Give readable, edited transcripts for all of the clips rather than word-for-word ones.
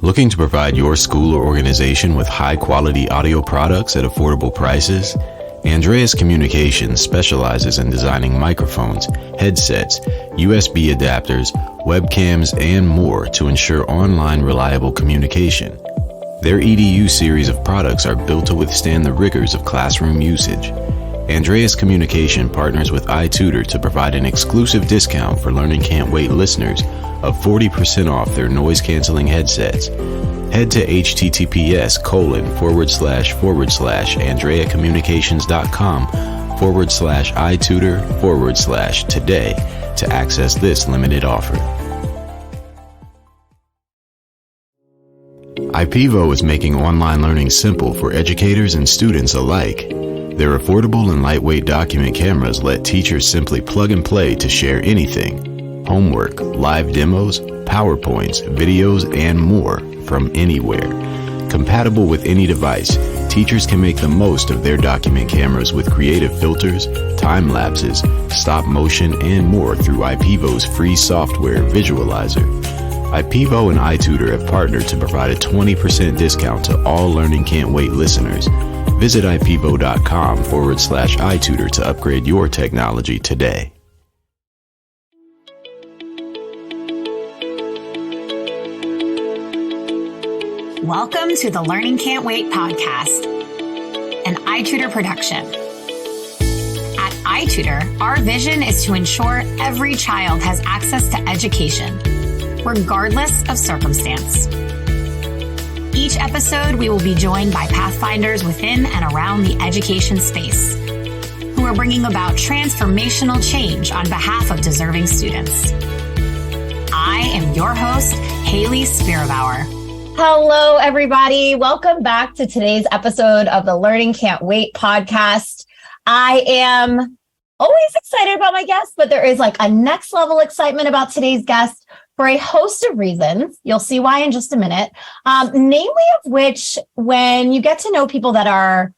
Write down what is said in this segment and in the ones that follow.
Looking to provide your school or organization with high-quality audio products at affordable prices? Andreas Communications specializes in designing microphones, headsets, USB adapters, webcams, and more to ensure online reliable communication. Their EDU series of products are built to withstand the rigors of classroom usage. Andreas Communication partners with iTutor to provide an exclusive discount for Learning Can't Wait listeners of 40% off their noise-canceling headsets. Head to https://andreacommunications.com/iTutor/today to access this limited offer. IPEVO is making online learning simple for educators and students alike. Their affordable and lightweight document cameras let teachers simply plug and play to share anything: homework, live demos, PowerPoints, videos, and more from anywhere. Compatible with any device, teachers can make the most of their document cameras with creative filters, time lapses, stop motion, and more through IPEVO's free software Visualizer. IPEVO and iTutor have partnered to provide a 20% discount to all Learning Can't Wait listeners. Visit ipevo.com/iTutor to upgrade your technology today. Welcome to the Learning Can't Wait podcast, an iTutor production. At iTutor, our vision is to ensure every child has access to education, regardless of circumstance. Each episode, we will be joined by pathfinders within and around the education space, who are bringing about transformational change on behalf of deserving students. I am your host, Hayley Spira-Bauer. Hello, everybody. Welcome back to today's episode of the Learning Can't Wait podcast. I am always excited about my guests, but there is like a next level excitement about today's guest for a host of reasons. You'll see why in just a minute. Namely of which, when you get to know people that are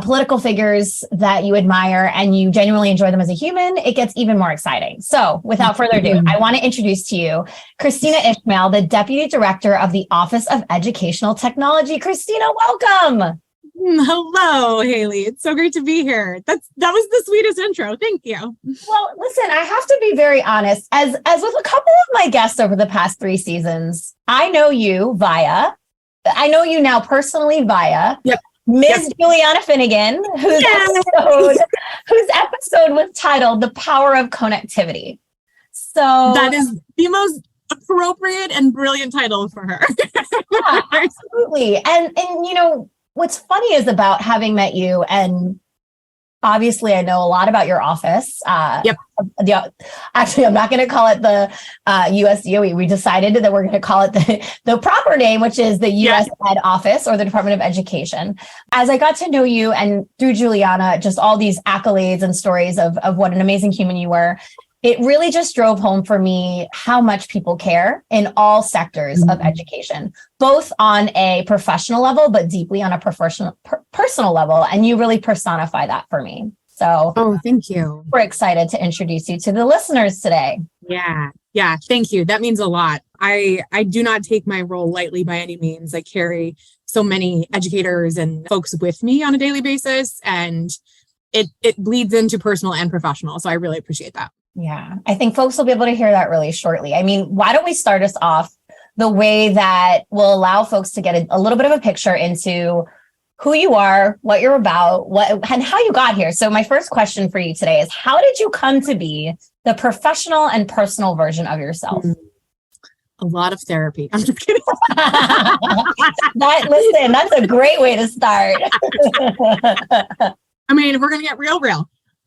political figures that you admire and you genuinely enjoy them as a human, it gets even more exciting. So without further ado, I want to introduce to you Kristina Ishmael, the Deputy Director of the Office of Educational Technology. Kristina, welcome. Hello, Hayley. It's so great to be here. That was the sweetest intro. Thank you. Well, listen, I have to be very honest. As with a couple of my guests over the past 3 seasons, I know you now personally via Ms. Juliana Finnegan, whose episode was titled "The Power of Connectivity." So that is the most appropriate and brilliant title for her. Yeah, absolutely. And you know, what's funny is about having met you, and obviously I know a lot about your office. Actually, I'm not going to call it the USDOE. We decided that we're going to call it the proper name, which is the US Ed Office, or the Department of Education. As I got to know you, and through Juliana, just all these accolades and stories of what an amazing human you were, it really just drove home for me how much people care in all sectors of education, both on a professional level, but deeply on a personal level. And you really personify that for me. So, thank you. We're excited to introduce you to the listeners today. Yeah. Thank you. That means a lot. I do not take my role lightly by any means. I carry so many educators and folks with me on a daily basis, and it bleeds into personal and professional. So I really appreciate that. Yeah, I think folks will be able to hear that really shortly. I mean, why don't we start us off the way that will allow folks to get a little bit of a picture into who you are, what you're about, and how you got here. So my first question for you today is, how did you come to be the professional and personal version of yourself? A lot of therapy. I'm just kidding. That's a great way to start. I mean, if we're going to get real.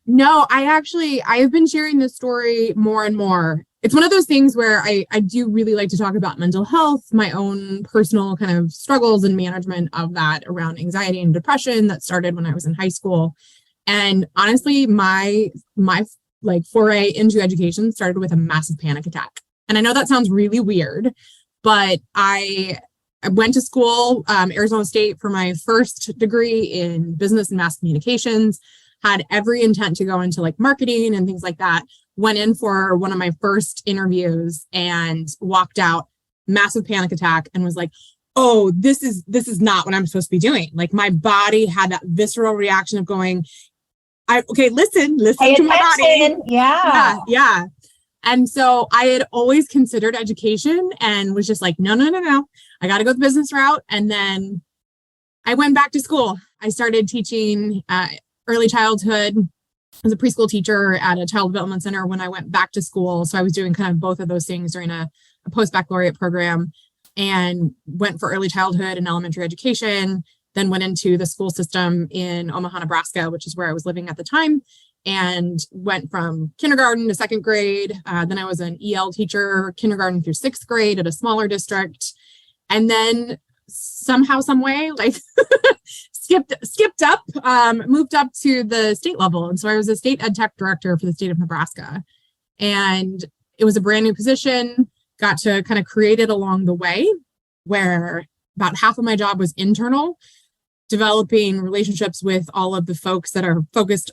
No, I've been sharing this story more and more. It's one of those things where I do really like to talk about mental health, my own personal kind of struggles and management of that around anxiety and depression that started when I was in high school. And honestly, my foray into education started with a massive panic attack. And I know that sounds really weird, but I went to school, Arizona State, for my first degree in business and mass communications. Had every intent to go into like marketing and things like that. Went in for one of my first interviews and walked out massive panic attack and was like, oh, this is not what I'm supposed to be doing. Like my body had that visceral reaction of going, listen Pay to my attention. body. Yeah. And so I had always considered education and was just like, no. I got to go the business route. And then I went back to school. I started teaching early childhood as a preschool teacher at a child development center when I went back to school. So I was doing kind of both of those things during a post-baccalaureate program, and went for early childhood and elementary education, then went into the school system in Omaha, Nebraska, which is where I was living at the time, and went from kindergarten to second grade. Then I was an EL teacher, kindergarten through sixth grade at a smaller district. And then somehow, some way, like skipped up, moved up to the state level. And so I was a state EdTech director for the state of Nebraska. And it was a brand new position, got to kind of create it along the way, where about half of my job was internal, developing relationships with all of the folks that are focused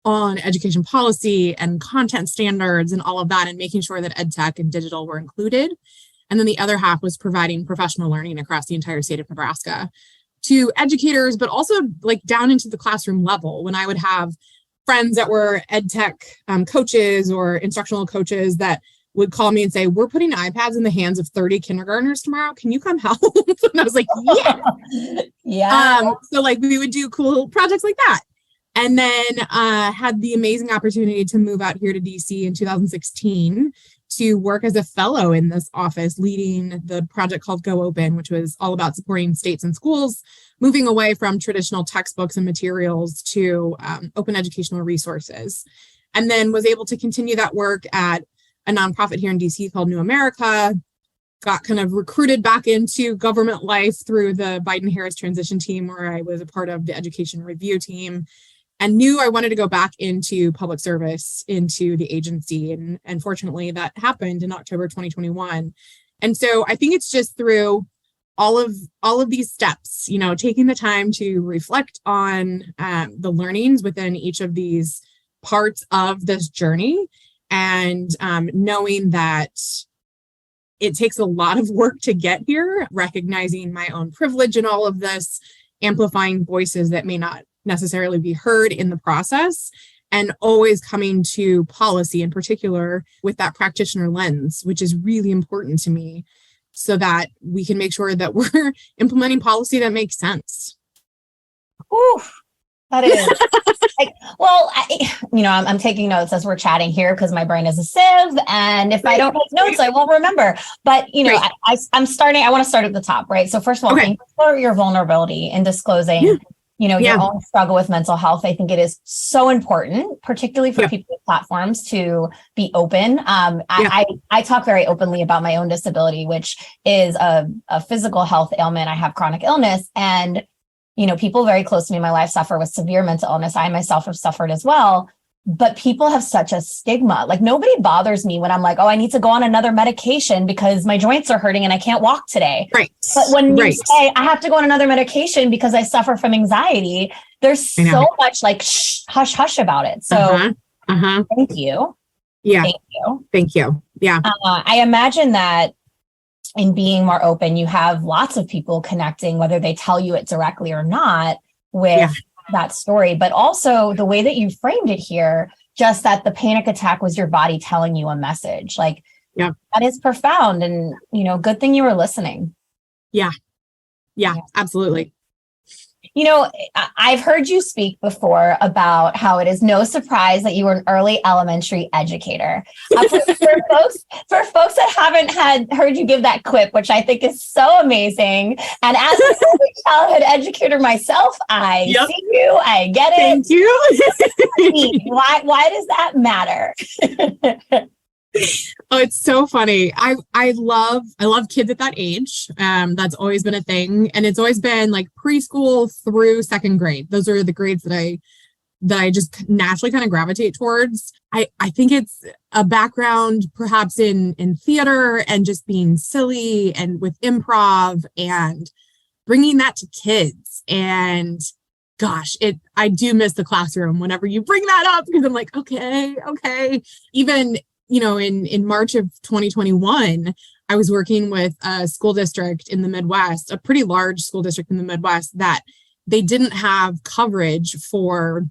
on education policy and content standards and all of that, and making sure that EdTech and digital were included. And then the other half was providing professional learning across the entire state of Nebraska to educators, but also like down into the classroom level. When I would have friends that were EdTech coaches or instructional coaches that would call me and say, we're putting iPads in the hands of 30 kindergartners tomorrow. Can you come help? And I was like, yeah. Yeah. So like we would do cool projects like that. And then had the amazing opportunity to move out here to DC in 2016 to work as a fellow in this office, leading the project called Go Open, which was all about supporting states and schools, moving away from traditional textbooks and materials to open educational resources. And then was able to continue that work at a nonprofit here in DC called New America, got kind of recruited back into government life through the Biden-Harris transition team, where I was a part of the education review team, and knew I wanted to go back into public service, into the agency. And fortunately that happened in October 2021. And so I think it's just through all of these steps, you know, taking the time to reflect on the learnings within each of these parts of this journey, and knowing that it takes a lot of work to get here, recognizing my own privilege in all of this, amplifying voices that may not necessarily be heard in the process, and always coming to policy in particular with that practitioner lens, which is really important to me, so that we can make sure that we're implementing policy that makes sense. Ooh, that is like, well, I'm taking notes as we're chatting here because my brain is a sieve. And if I don't take notes, I won't remember. But, I want to start at the top, right? So first of all, thank you for your vulnerability in disclosing, your own struggle with mental health. I think it is so important, particularly for people with platforms, to be open. I talk very openly about my own disability, which is a physical health ailment. I have chronic illness, and people very close to me in my life suffer with severe mental illness. I myself have suffered as well, but people have such a stigma. Like nobody bothers me when I'm like, oh, I need to go on another medication because my joints are hurting and I can't walk today. Right. But when you say I have to go on another medication because I suffer from anxiety, there's so much like hush hush about it. So thank you. Yeah. Thank you. Yeah. I imagine that in being more open, you have lots of people connecting, whether they tell you it directly or not, with that story, but also the way that you framed it here, just that the panic attack was your body telling you a message. Like, that is profound, and, good thing you were listening. Yeah, absolutely. I've heard you speak before about how it is no surprise that you were an early elementary educator. For folks that haven't heard you give that quip, which I think is so amazing, and as an early childhood educator myself, I see you, I get it. Thank you. Why does that matter? Oh, it's so funny. I love kids at that age. That's always been a thing. And it's always been like preschool through second grade. Those are the grades that I just naturally kind of gravitate towards. I think it's a background perhaps in theater and just being silly and with improv and bringing that to kids. And gosh, I do miss the classroom whenever you bring that up, because I'm like, okay. Even in March of 2021, I was working with a school district in the Midwest, a pretty large school district in the Midwest, that they didn't have coverage for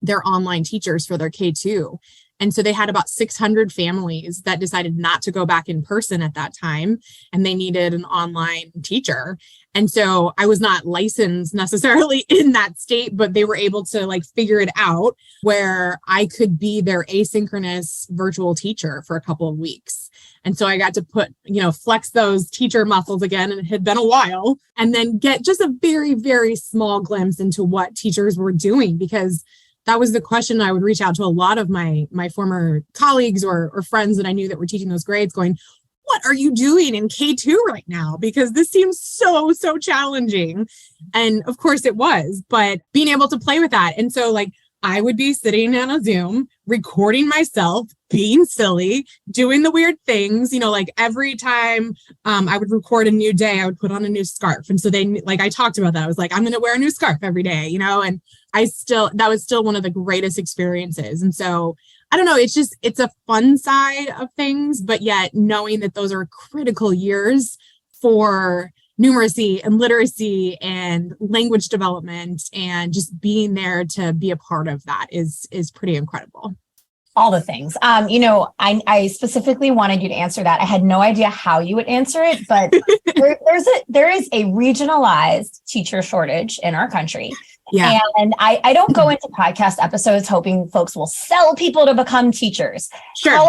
their online teachers for their K-2. And so they had about 600 families that decided not to go back in person at that time, and they needed an online teacher. And so I was not licensed necessarily in that state, but they were able to like figure it out where I could be their asynchronous virtual teacher for a couple of weeks. And so I got to flex those teacher muscles again, and it had been a while, and then get just a very, very small glimpse into what teachers were doing, because that was the question I would reach out to a lot of my former colleagues or friends that I knew that were teaching those grades, going, what are you doing in K-2 right now? Because this seems so, so challenging. And of course it was, but being able to play with that. And so like I would be sitting on a Zoom, recording myself, being silly, doing the weird things, like every time I would record a new day, I would put on a new scarf. And so I talked about that. I was like, I'm going to wear a new scarf every day, and that was still one of the greatest experiences. And so I don't know, it's a fun side of things, but yet knowing that those are critical years for numeracy and literacy and language development, and just being there to be a part of that is pretty incredible. All the things. I specifically wanted you to answer that. I had no idea how you would answer it, but there is a regionalized teacher shortage in our country. Yeah. And I don't go into podcast episodes hoping folks will sell people to become teachers. Sure.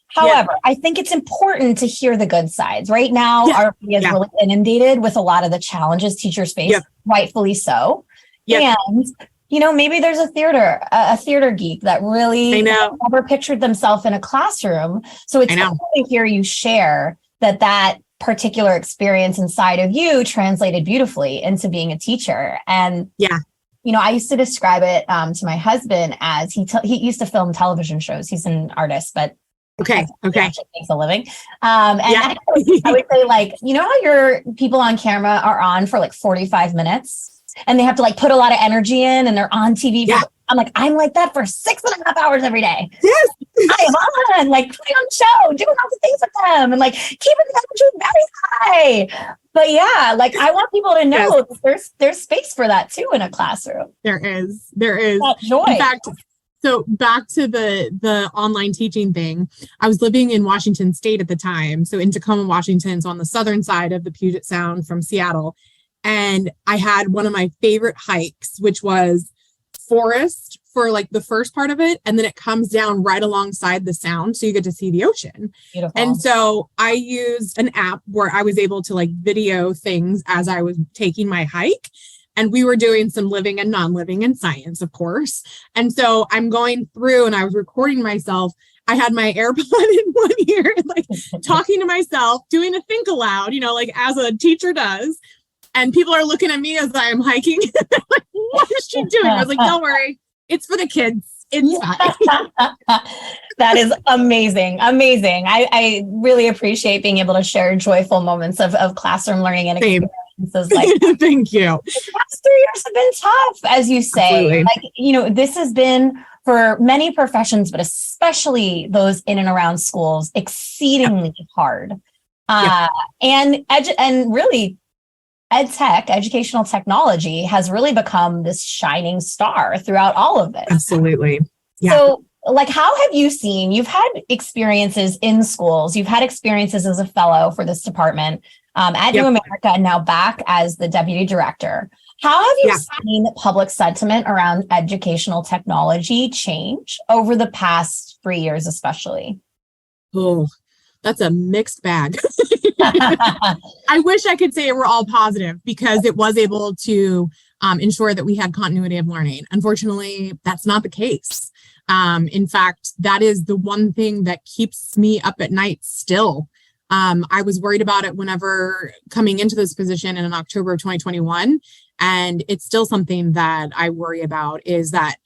However, I think it's important to hear the good sides. Right now, our media is really inundated with a lot of the challenges teachers face, rightfully so. And maybe there's a theater geek that really never pictured themselves in a classroom. So it's cool to hear you share that particular experience inside of you translated beautifully into being a teacher. And I used to describe it to my husband as he used to film television shows. He's an artist, but he makes a living. I would say, like, how your people on camera are on for like 45 minutes and they have to like put a lot of energy in and they're on TV. I'm like that for 6.5 hours every day. Yes. I am on, like putting on the show, doing all the things with them and like keeping the energy very high. But I want people to know there's space for that too in a classroom. There is. That joy. In fact, so back to the online teaching thing, I was living in Washington State at the time. So in Tacoma, Washington, so on the southern side of the Puget Sound from Seattle. And I had one of my favorite hikes, which was forest for like the first part of it. And then it comes down right alongside the sound. So you get to see the ocean. Beautiful. And so I used an app where I was able to like video things as I was taking my hike. And we were doing some living and non-living and science, of course. And so I'm going through and I was recording myself. I had my AirPod in one ear, like talking to myself, doing a think aloud, like as a teacher does. And people are looking at me as I'm hiking. Like, what is she doing? I was like, don't worry. It's for the kids. It's fine. That is amazing. Amazing. I really appreciate being able to share joyful moments of classroom learning and experiences like that. Thank you. The past 3 years have been tough, as you say. Absolutely. This has been for many professions, but especially those in and around schools, exceedingly hard. And really, EdTech, educational technology, has really become this shining star throughout all of this. Absolutely. Yeah. So, how have you seen, you've had experiences in schools, you've had experiences as a fellow for this department at New America, and now back as the deputy director. How have you seen public sentiment around educational technology change over the past 3 years, especially? Oh, that's a mixed bag. I wish I could say it were all positive because it was able to ensure that we had continuity of learning. Unfortunately, that's not the case. In fact, that is the one thing that keeps me up at night still. I was worried about it whenever coming into this position in October of 2021. And it's still something that I worry about, is that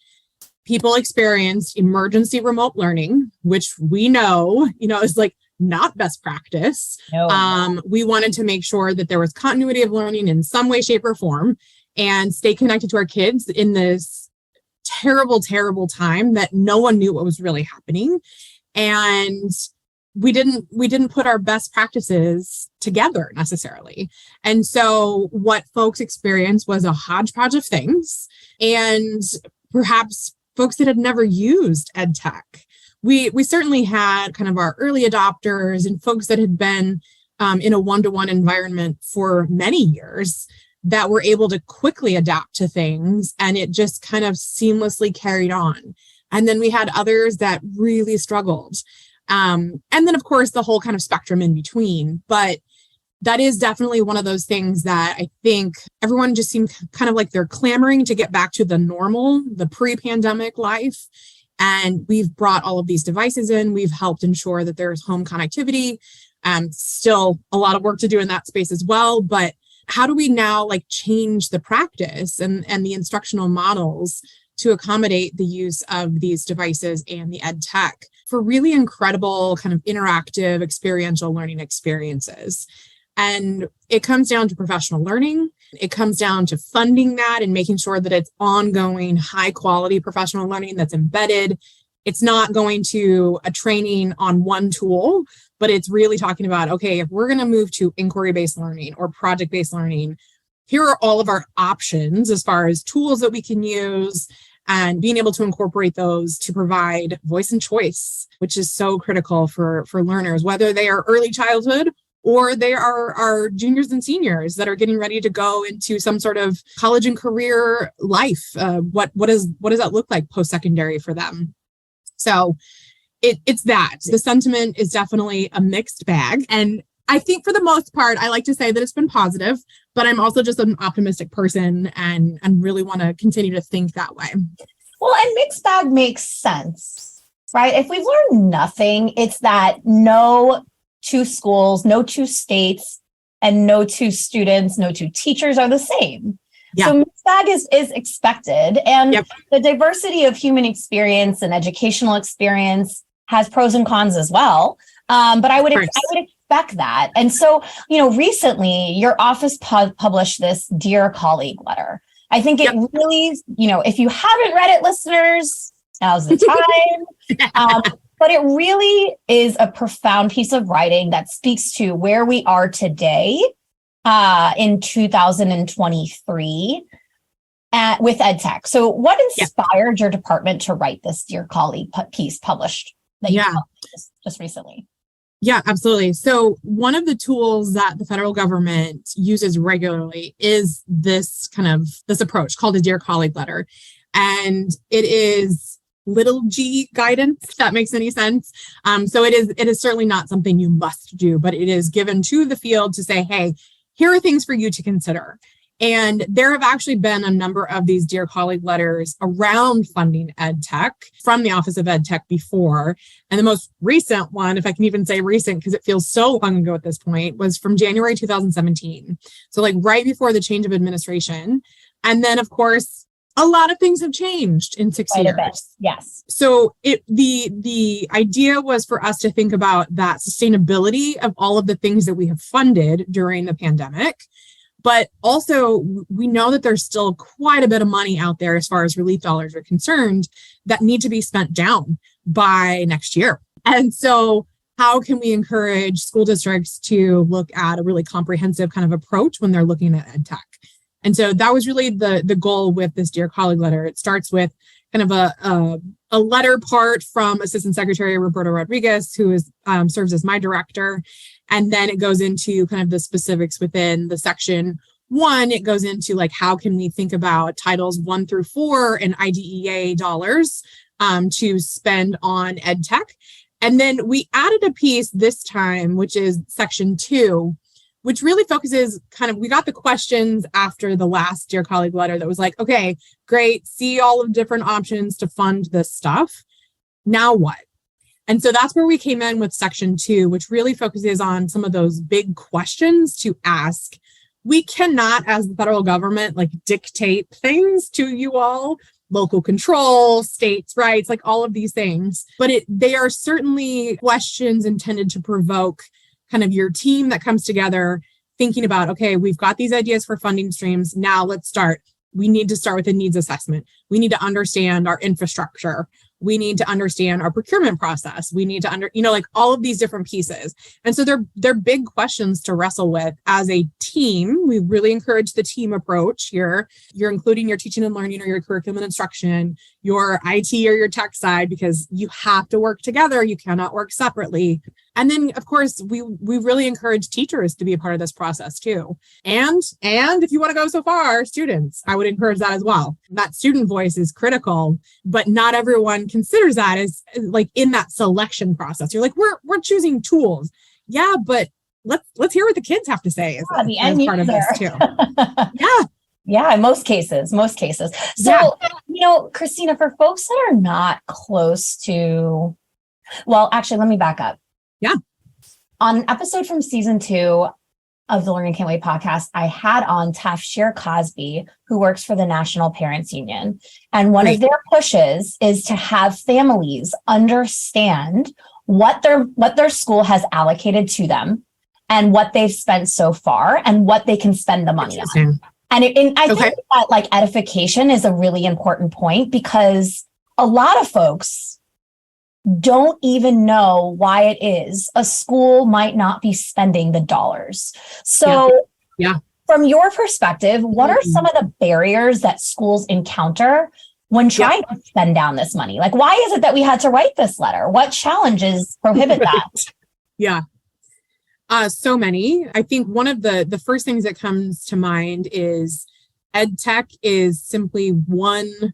people experienced emergency remote learning, which we know, is like not best practice. No. We wanted to make sure that there was continuity of learning in some way, shape, or form, and stay connected to our kids in this terrible, terrible time that no one knew what was really happening. And we didn't put our best practices together necessarily. And so what folks experienced was a hodgepodge of things, and perhaps folks that had never used EdTech. We certainly had kind of our early adopters and folks that had been in a one-to-one environment for many years that were able to quickly adapt to things, and it just kind of seamlessly carried on. And then we had others that really struggled. And then, of course, the whole kind of spectrum in between. But that is definitely one of those things that I think everyone just seemed kind of like they're clamoring to get back to the normal, the pre-pandemic life. And we've brought all of these devices in. We've helped ensure that there's home connectivity. Still a lot of work to do in that space as well. But how do we now like change the practice and the instructional models to accommodate the use of these devices and the ed tech for really incredible kind of interactive experiential learning experiences? And it comes down to professional learning. It comes down to funding that and making sure that it's ongoing, high quality professional learning that's embedded. It's not going to a training on one tool, but it's really talking about, okay, if we're going to move to inquiry-based learning or project-based learning, here are all of our options as far as tools that we can use and being able to incorporate those to provide voice and choice, which is so critical for learners, whether they are early childhood or they are juniors and seniors that are getting ready to go into some sort of college and career life. What does that look like post-secondary for them? So it's that. The sentiment is definitely a mixed bag. And I think for the most part, I like to say that it's been positive, but I'm also just an optimistic person and really want to continue to think that way. Well, and mixed bag makes sense, right? If we've learned nothing, it's that no two schools, no two states, and no two students, no two teachers are the same. Yeah. So mixed bag is expected. And the diversity of human experience and educational experience has pros and cons as well. But I would expect that. And so, recently your office published this Dear Colleague letter. I think it really, if you haven't read it, listeners, now's the time. But it really is a profound piece of writing that speaks to where we are today in 2023 with EdTech. So what inspired your department to write this Dear Colleague piece published that you published just recently? Yeah, absolutely. So one of the tools that the federal government uses regularly is this approach called a Dear Colleague letter. And it is little g guidance, if that makes any sense. So it is certainly not something you must do, but it is given to the field to say, hey, here are things for you to consider. And there have actually been a number of these Dear Colleague letters around funding EdTech from the Office of EdTech before. And the most recent one, if I can even say recent, because it feels so long ago at this point, was from January 2017. So like right before the change of administration. And then, of course, a lot of things have changed in 6 years. Yes. So the idea was for us to think about that sustainability of all of the things that we have funded during the pandemic. But also, we know that there's still quite a bit of money out there as far as relief dollars are concerned that need to be spent down by next year. And so how can we encourage school districts to look at a really comprehensive kind of approach when they're looking at EdTech? And so that was really the goal with this Dear Colleague letter. It starts with kind of a letter part from Assistant Secretary Roberto Rodriguez, who is serves as my director. And then it goes into kind of the specifics within the section 1. It goes into like, how can we think about titles 1 through 4 and IDEA dollars to spend on EdTech. And then we added a piece this time, which is section 2, which really focuses we got the questions after the last Dear Colleague letter that was like, okay, great, see all of different options to fund this stuff. Now what? And so that's where we came in with section 2, which really focuses on some of those big questions to ask. We cannot, as the federal government, dictate things to you all, local control, states' rights, all of these things. But they are certainly questions intended to provoke kind of your team that comes together thinking about, okay, we've got these ideas for funding streams. Now let's start. We need to start with a needs assessment. We need to understand our infrastructure. We need to understand our procurement process. We need to like all of these different pieces. And so they're big questions to wrestle with as a team. We really encourage the team approach here. You're including your teaching and learning or your curriculum and instruction, your IT or your tech side, because you have to work together. You cannot work separately. And then, of course, we really encourage teachers to be a part of this process too. And if you want to go so far, students, I would encourage that as well. That student voice is critical, but not everyone considers that as like in that selection process. You're like, we're choosing tools. Yeah, but let's hear what the kids have to say as part of this too. Yeah. Yeah, in most cases. So, Kristina, for folks that are not close to, well, actually, let me back up. Yeah. On an episode from season 2 of the Learning Can't Wait podcast, I had on Tafshir Cosby, who works for the National Parents Union. And one of their pushes is to have families understand what their school has allocated to them and what they've spent so far and what they can spend the money on. And I think that like edification is a really important point, because a lot of folks don't even know why it is a school might not be spending the dollars. So from your perspective, what are some of the barriers that schools encounter when trying to spend down this money? Like, why is it that we had to write this letter? What challenges prohibit that? So many. I think one of the first things that comes to mind is EdTech is simply one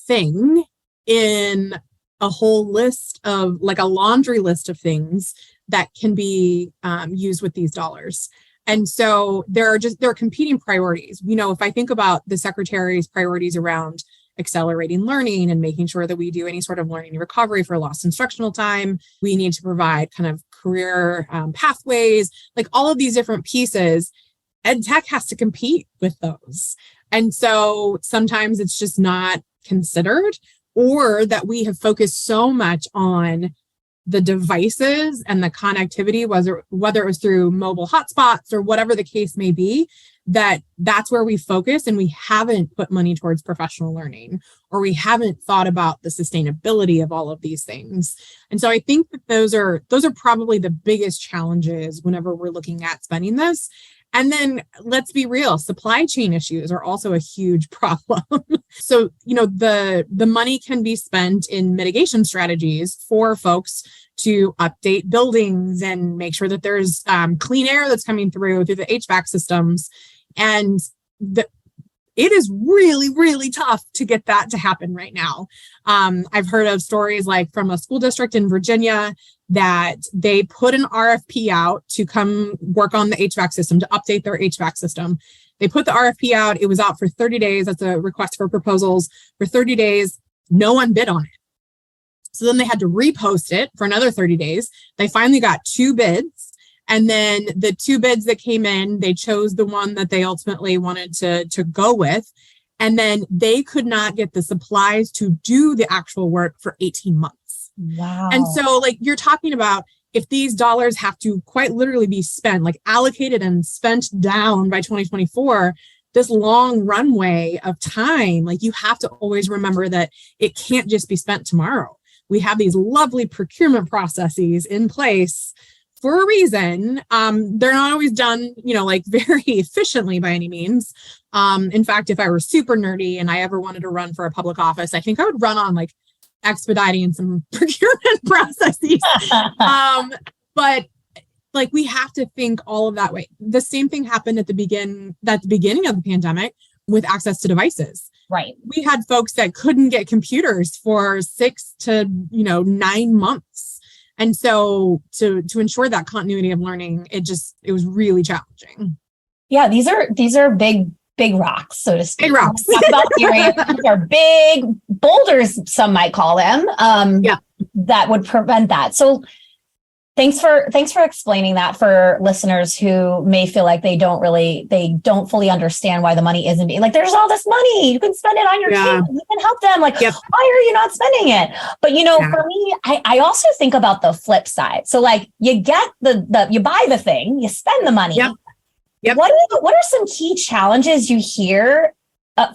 thing in a whole list of, like a laundry list of things that can be used with these dollars. And so there are competing priorities. If I think about the secretary's priorities around accelerating learning and making sure that we do any sort of learning recovery for lost instructional time, we need to provide kind of career pathways, like all of these different pieces. EdTech has to compete with those. And so sometimes it's just not considered, or that we have focused so much on the devices and the connectivity, whether it was through mobile hotspots or whatever the case may be, that's where we focus, and we haven't put money towards professional learning, or we haven't thought about the sustainability of all of these things. And so I think that those are probably the biggest challenges whenever we're looking at spending this. And then let's be real, supply chain issues are also a huge problem. So, the money can be spent in mitigation strategies for folks to update buildings and make sure that there's clean air that's coming through the HVAC systems. And it is really, really tough to get that to happen right now. I've heard of stories like from a school district in Virginia that they put an RFP out to come work on the HVAC system, to update their HVAC system. They put the RFP out. It was out for 30 days. That's a request for proposals for 30 days. No one bid on it. So then they had to repost it for another 30 days. They finally got 2 bids. And then the 2 bids that came in, they chose the one that they ultimately wanted to go with. And then they could not get the supplies to do the actual work for 18 months. Wow. And so like you're talking about, if these dollars have to quite literally be spent, like allocated and spent down by 2024, this long runway of time, like you have to always remember that it can't just be spent tomorrow. We have these lovely procurement processes in place for a reason. They're not always done, like very efficiently by any means. In fact, if I were super nerdy and I ever wanted to run for a public office, I think I would run on like expediting some procurement processes. But like we have to think all of that way. The same thing happened at the beginning of the pandemic with access to devices. Right. We had folks that couldn't get computers for 6 to 9 months. And so to ensure that continuity of learning, it was really challenging. Yeah, these are big rocks, so to speak. Big rocks. Talk about theory. They're big boulders, some might call them, that would prevent that. So thanks for explaining that for listeners who may feel like they don't fully understand why the money isn't being, like, there's all this money, you can spend it on your kids, you can help them. Like, why are you not spending it? But for me, I also think about the flip side. So like you get you buy the thing, you spend the money. Yep. What are some key challenges you hear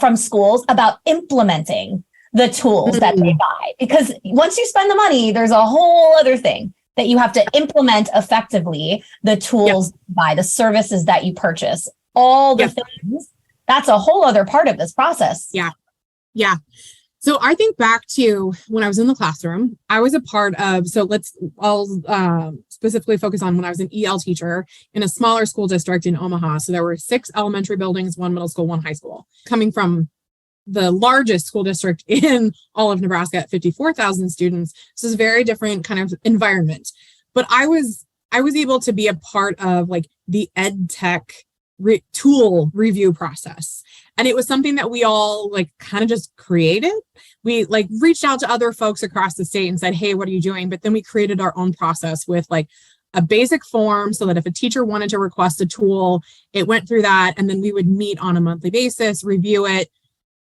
from schools about implementing the tools that they buy. Because once you spend the money, there's a whole other thing that you have to implement effectively, the tools you buy, the services that you purchase, all the things. That's a whole other part of this process. Yeah. So I think back to when I was in the classroom, I was a part of, I'll specifically focus on when I was an EL teacher in a smaller school district in Omaha. So there were 6 elementary buildings, 1 middle school, 1 high school. Coming from the largest school district in all of Nebraska at 54,000 students. So it's a very different kind of environment. But I was able to be a part of like the EdTech tool review process. And it was something that we all like kind of just created. We like reached out to other folks across the state and said, hey, what are you doing? But then we created our own process with like a basic form so that if a teacher wanted to request a tool, it went through that. And then we would meet on a monthly basis, review it,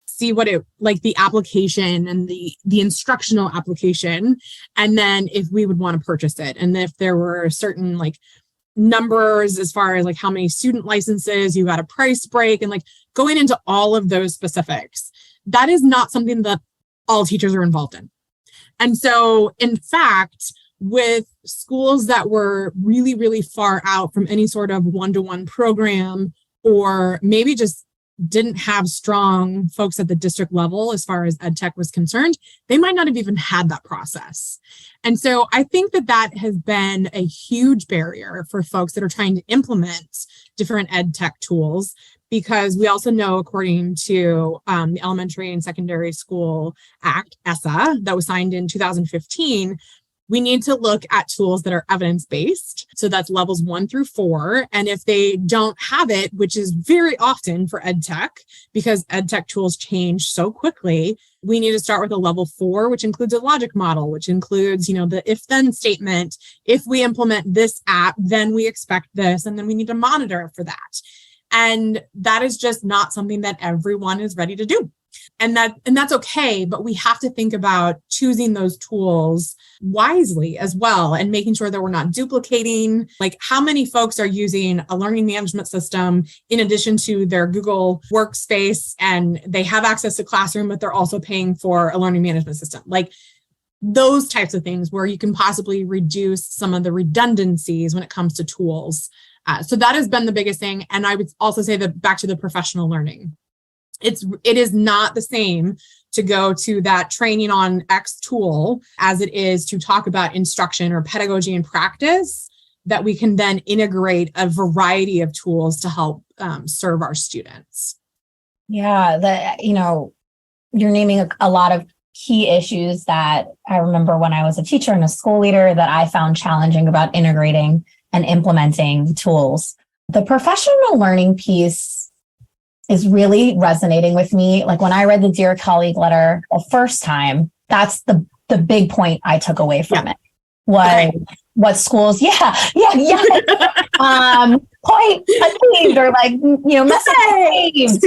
see what it like the application and the instructional application. And then if we would want to purchase it. And if there were certain like numbers as far as like how many student licenses, you got a price break, and like going into all of those specifics. That is not something that all teachers are involved in. And so in fact, with schools that were really, really far out from any sort of one-to-one program, or maybe just didn't have strong folks at the district level as far as EdTech was concerned, they might not have even had that process. And so I think that has been a huge barrier for folks that are trying to implement different EdTech tools, because we also know, according to the Elementary and Secondary School Act, ESSA, that was signed in 2015, we need to look at tools that are evidence-based. So that's levels 1 through 4. And if they don't have it, which is very often for EdTech, because EdTech tools change so quickly, we need to start with a level 4, which includes a logic model, which includes, the if-then statement. If we implement this app, then we expect this, and then we need to monitor for that. And that is just not something that everyone is ready to do. And that's okay, but we have to think about choosing those tools wisely as well, and making sure that we're not duplicating. Like, how many folks are using a learning management system in addition to their Google Workspace, and they have access to Classroom, but they're also paying for a learning management system? Like those types of things where you can possibly reduce some of the redundancies when it comes to tools. So that has been the biggest thing. And I would also say that back to the professional learning. It is not the same to go to that training on X tool as it is to talk about instruction or pedagogy and practice, that we can then integrate a variety of tools to help serve our students. Yeah, you're naming a lot of key issues that I remember when I was a teacher and a school leader that I found challenging about integrating and implementing tools. The professional learning piece is really resonating with me. Like when I read the Dear Colleague letter the first time, that's the big point I took away from it. Was what schools, point achieved, or like, message received.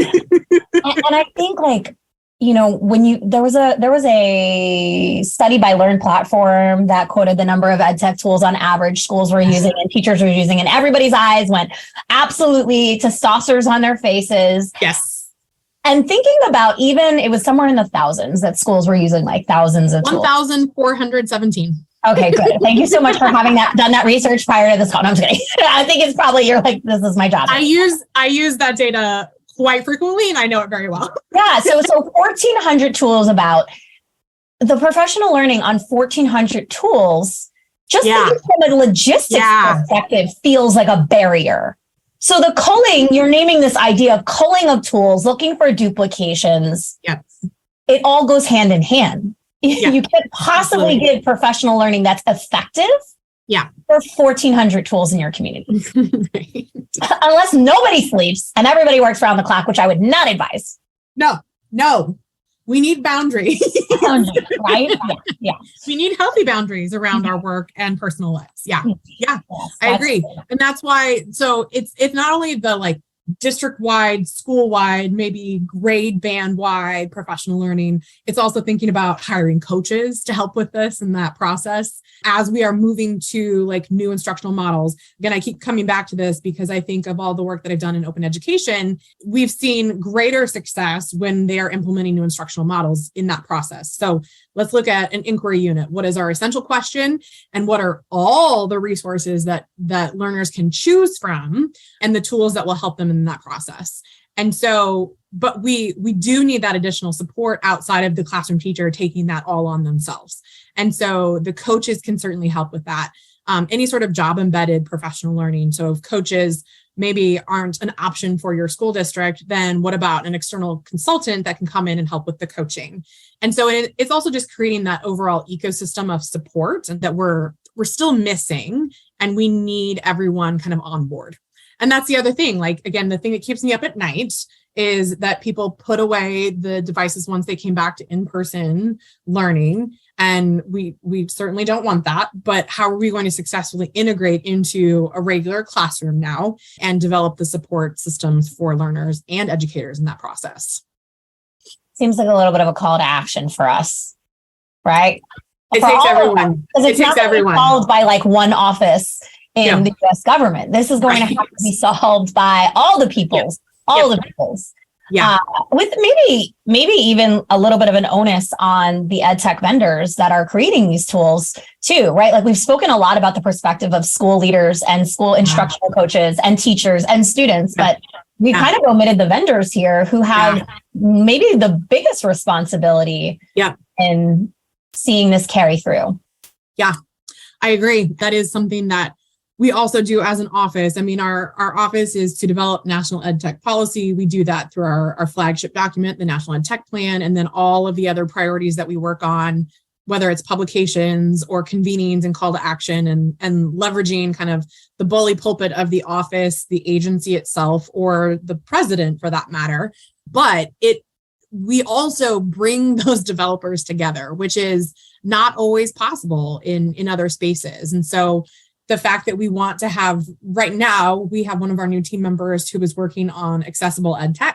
And I think like, when there was a study by Learn Platform that quoted the number of EdTech tools on average schools were using and teachers were using, and everybody's eyes went absolutely to saucers on their faces. Yes. And thinking about it was somewhere in the thousands that schools were using, like thousands of tools. 1,417. Okay, good. Thank you so much for having done that research prior to this call. No, I'm just kidding. I think it's probably, you're like, this is my job. I use that data quite frequently, and I know it very well. Yeah. So 1,400 tools, about the professional learning on 1,400 tools, just thinking from a logistics perspective, feels like a barrier. So the culling, you're naming this idea of culling of tools, looking for duplications. Yes. It all goes hand in hand. Yeah, you can't possibly give professional learning that's effective for 1,400 tools in your community. Right. Unless nobody sleeps and everybody works around the clock, which I would not advise. No. We need boundaries. Right? Yeah. We need healthy boundaries around our work and personal lives. Yeah. Yes, I agree. And that's why, so it's not only the like district-wide, school-wide, maybe grade band-wide professional learning. It's also thinking about hiring coaches to help with this and that process as we are moving to like new instructional models. Again, I keep coming back to this because I think of all the work that I've done in open education, we've seen greater success when they are implementing new instructional models in that process. So let's look at an inquiry unit. What is our essential question? And what are all the resources that learners can choose from and the tools that will help them in that process? And so, but we do need that additional support outside of the classroom teacher taking that all on themselves. And so the coaches can certainly help with that. Any sort of job embedded professional learning. So if coaches maybe aren't an option for your school district, then what about an external consultant that can come in and help with the coaching? And so it's also just creating that overall ecosystem of support that we're still missing, and we need everyone kind of on board. And that's the other thing, like, again, the thing that keeps me up at night is that people put away the devices once they came back to in-person learning. And we certainly don't want that, but how are we going to successfully integrate into a regular classroom now and develop the support systems for learners and educators in that process? Seems like a little bit of a call to action for us, right? It takes everyone. Because it's not solved by like one office in the US government. This is going to have to be solved by all the peoples, the peoples. Yeah. With maybe even a little bit of an onus on the EdTech vendors that are creating these tools too, right? Like we've spoken a lot about the perspective of school leaders and school instructional coaches and teachers and students, but we kind of omitted the vendors here who have maybe the biggest responsibility in seeing this carry through. Yeah, I agree. That is something that we also do as an office. I mean, our office is to develop national EdTech policy. We do that through our flagship document, the National EdTech Plan, and then all of the other priorities that we work on, whether it's publications or convenings and call to action and leveraging kind of the bully pulpit of the office, the agency itself, or the president for that matter. But we also bring those developers together, which is not always possible in other spaces. And so the fact that we want to have, right now, we have one of our new team members who is working on accessible EdTech.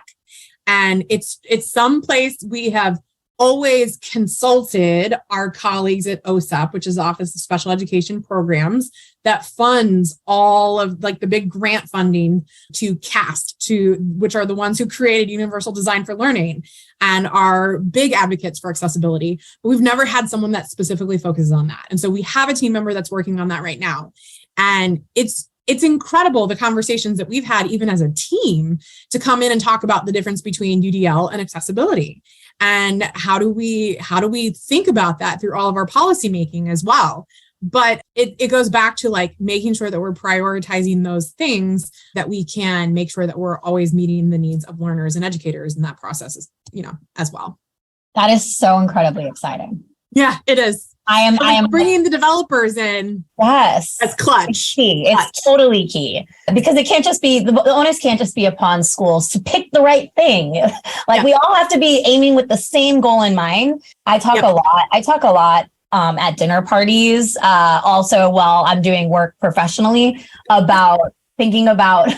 And it's someplace we have always consulted our colleagues at OSEP, which is Office of Special Education Programs, that funds all of like the big grant funding to CAST, which are the ones who created Universal Design for Learning and are big advocates for accessibility. But we've never had someone that specifically focuses on that. And so we have a team member that's working on that right now. And it's incredible the conversations that we've had even as a team to come in and talk about the difference between UDL and accessibility. And how do we think about that through all of our policy making as well? But it goes back to like making sure that we're prioritizing those things that we can make sure that we're always meeting the needs of learners and educators in that process, as well. That is so incredibly exciting. Yeah, it is. I am bringing the developers in. Yes. As clutch. It's key. It's totally key because it can't just be, the onus can't just be upon schools to pick the right thing. We all have to be aiming with the same goal in mind. I talk a lot at dinner parties, also while I'm doing work professionally about thinking about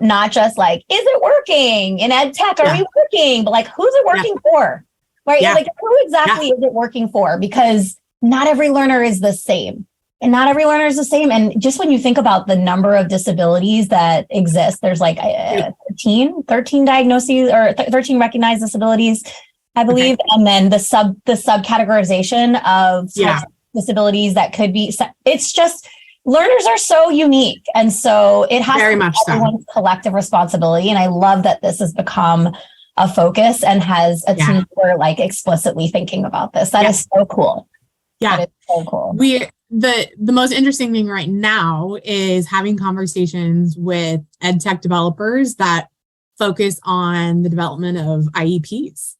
not just like, is it working in EdTech? Are we working? But like, who's it working for? Right? Yeah. Like, who exactly is it working for? Because not every learner is the same. And just when you think about the number of disabilities that exist, there's like 13 diagnoses or 13 recognized disabilities, I believe. Okay. And then the subcategorization of disabilities that could be, it's just, learners are so unique. And so it has to be everyone's collective responsibility. And I love that this has become a focus and has a team who are like explicitly thinking about this. That is so cool. Yeah. That is so cool. The most interesting thing right now is having conversations with EdTech developers that focus on the development of IEPs.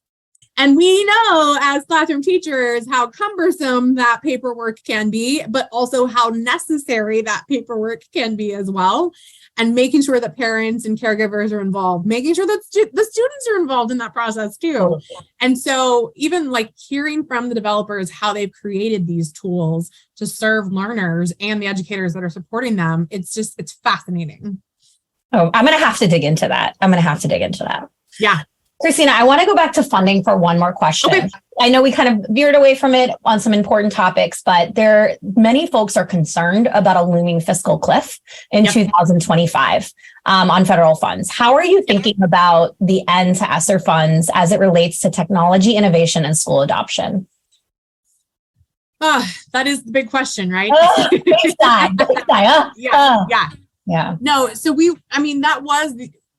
And we know as classroom teachers how cumbersome that paperwork can be, but also how necessary that paperwork can be as well. And making sure that parents and caregivers are involved, making sure that the students are involved in that process too. And so even like hearing from the developers how they've created these tools to serve learners and the educators that are supporting them, it's fascinating. Oh, I'm going to have to dig into that. Yeah. Kristina, I want to go back to funding for one more question. Okay. I know we kind of veered away from it on some important topics, but many folks are concerned about a looming fiscal cliff in 2025 on federal funds. How are you thinking about the end to ESSER funds as it relates to technology innovation and school adoption? That is the big question, right? Big time. Yeah. No, so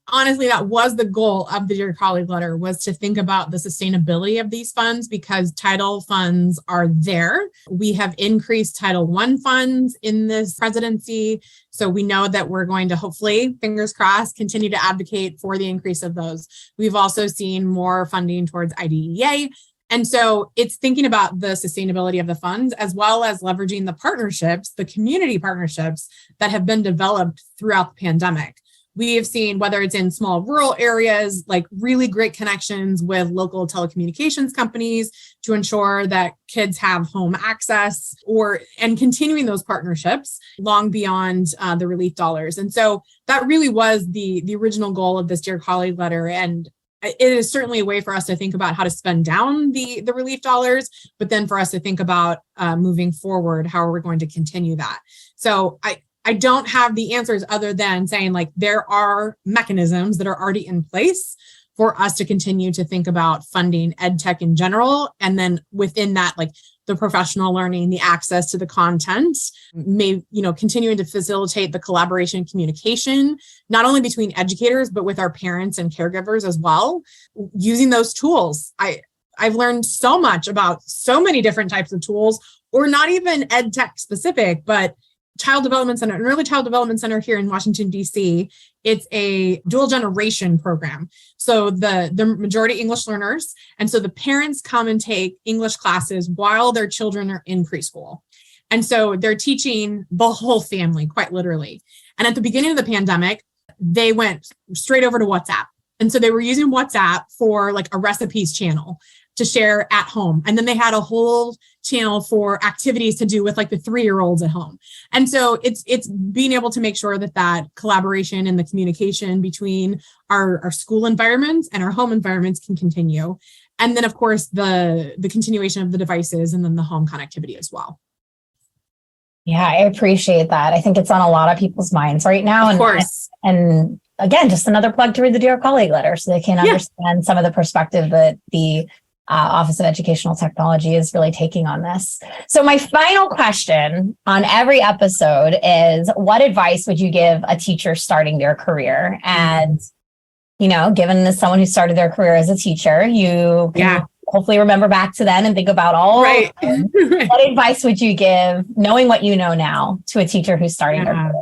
honestly, that was the goal of the Dear Colleague letter, was to think about the sustainability of these funds, because Title funds are there. We have increased Title I funds in this presidency. So we know that we're going to hopefully, fingers crossed, continue to advocate for the increase of those. We've also seen more funding towards IDEA. And so it's thinking about the sustainability of the funds, as well as leveraging the partnerships, the community partnerships that have been developed throughout the pandemic. We have seen, whether it's in small rural areas, like really great connections with local telecommunications companies to ensure that kids have home access, and continuing those partnerships long beyond the relief dollars. And so that really was the original goal of this Dear Colleague letter. And it is certainly a way for us to think about how to spend down the relief dollars, but then for us to think about moving forward, how are we going to continue that? So I don't have the answers other than saying, like, there are mechanisms that are already in place for us to continue to think about funding EdTech in general. And then within that, like the professional learning, the access to the content, continuing to facilitate the collaboration and communication, not only between educators, but with our parents and caregivers as well, using those tools. I've learned so much about so many different types of tools, or not even EdTech specific, but Child Development Center, an early child development center here in Washington, D.C. It's a dual generation program. So the majority English learners. And so the parents come and take English classes while their children are in preschool. And so they're teaching the whole family, quite literally. And at the beginning of the pandemic, they went straight over to WhatsApp. And so they were using WhatsApp for like a recipes channel to share at home. And then they had a whole channel for activities to do with like the 3-year-olds at home. And so it's being able to make sure that collaboration and the communication between our school environments and our home environments can continue. And then of course the continuation of the devices and then the home connectivity as well. Yeah, I appreciate that. I think it's on a lot of people's minds right now. Of course. And again, just another plug to read the Dear Colleague letter so they can understand some of the perspective that the Office of Educational Technology is really taking on this. So my final question on every episode is, what advice would you give a teacher starting their career? And, given as someone who started their career as a teacher, you can hopefully remember back to then and think about all. Right. What advice would you give, knowing what you know now, to a teacher who's starting their career?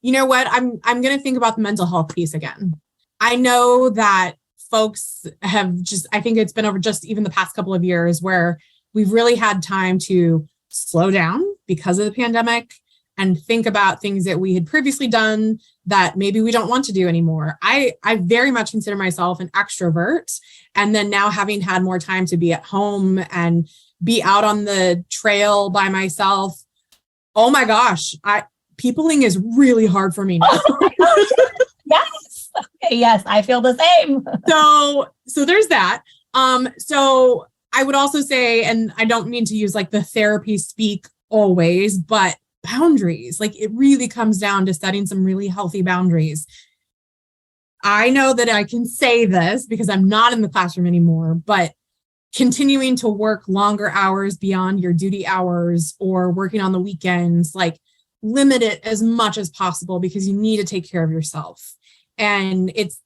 You know what? I'm going to think about the mental health piece again. I know that folks have I think it's been over just even the past couple of years where we've really had time to slow down because of the pandemic and think about things that we had previously done that maybe we don't want to do anymore. I very much consider myself an extrovert. And then now having had more time to be at home and be out on the trail by myself, oh my gosh, peopling is really hard for me now. Yes. Okay, yes, I feel the same. So there's that. So I would also say, and I don't mean to use like the therapy speak always, but boundaries, like it really comes down to setting some really healthy boundaries. I know that I can say this because I'm not in the classroom anymore, but continuing to work longer hours beyond your duty hours or working on the weekends, like limit it as much as possible because you need to take care of yourself. And it's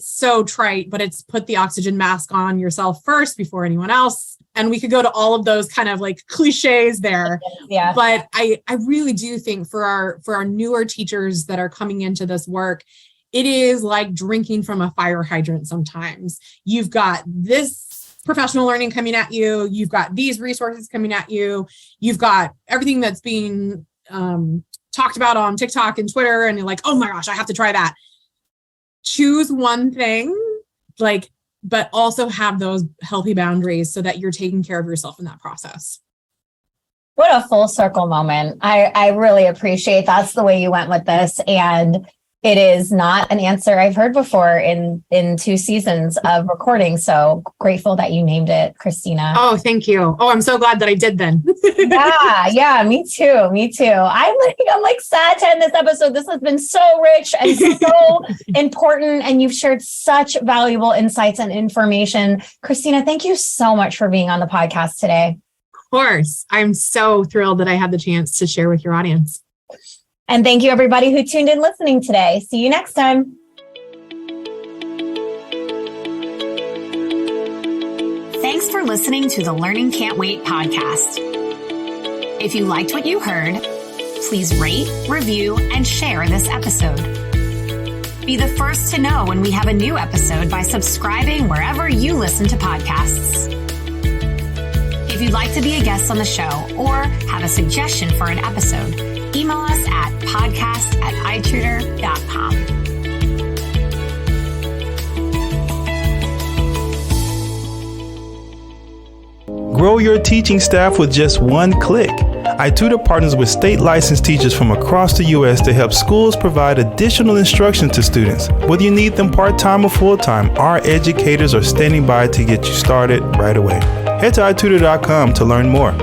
so trite, but it's put the oxygen mask on yourself first before anyone else. And we could go to all of those kind of like cliches there. Yeah. But I really do think for our newer teachers that are coming into this work, it is like drinking from a fire hydrant sometimes. You've got this professional learning coming at you. You've got these resources coming at you. You've got everything that's being talked about on TikTok and Twitter. And you're like, oh my gosh, I have to try that. Choose one thing, but also have those healthy boundaries so that you're taking care of yourself in that process. What a full circle moment. I really appreciate that's the way you went with this. And It is not an answer I've heard before in 2 seasons of recording. So grateful that you named it, Kristina. Oh, thank you. Oh, I'm so glad that I did then. Yeah, me too. I'm like sad to end this episode. This has been so rich and so important, and you've shared such valuable insights and information. Kristina, thank you so much for being on the podcast today. Of course. I'm so thrilled that I had the chance to share with your audience. And thank you, everybody who tuned in listening today. See you next time. Thanks for listening to the Learning Can't Wait podcast. If you liked what you heard, please rate, review, and share this episode. Be the first to know when we have a new episode by subscribing wherever you listen to podcasts. If you'd like to be a guest on the show or have a suggestion for an episode, email us at podcast@itutor.com. Grow your teaching staff with just one click. iTutor partners with state licensed teachers from across the U.S. to help schools provide additional instruction to students. Whether you need them part-time or full-time, our educators are standing by to get you started right away. Head to itutor.com to learn more.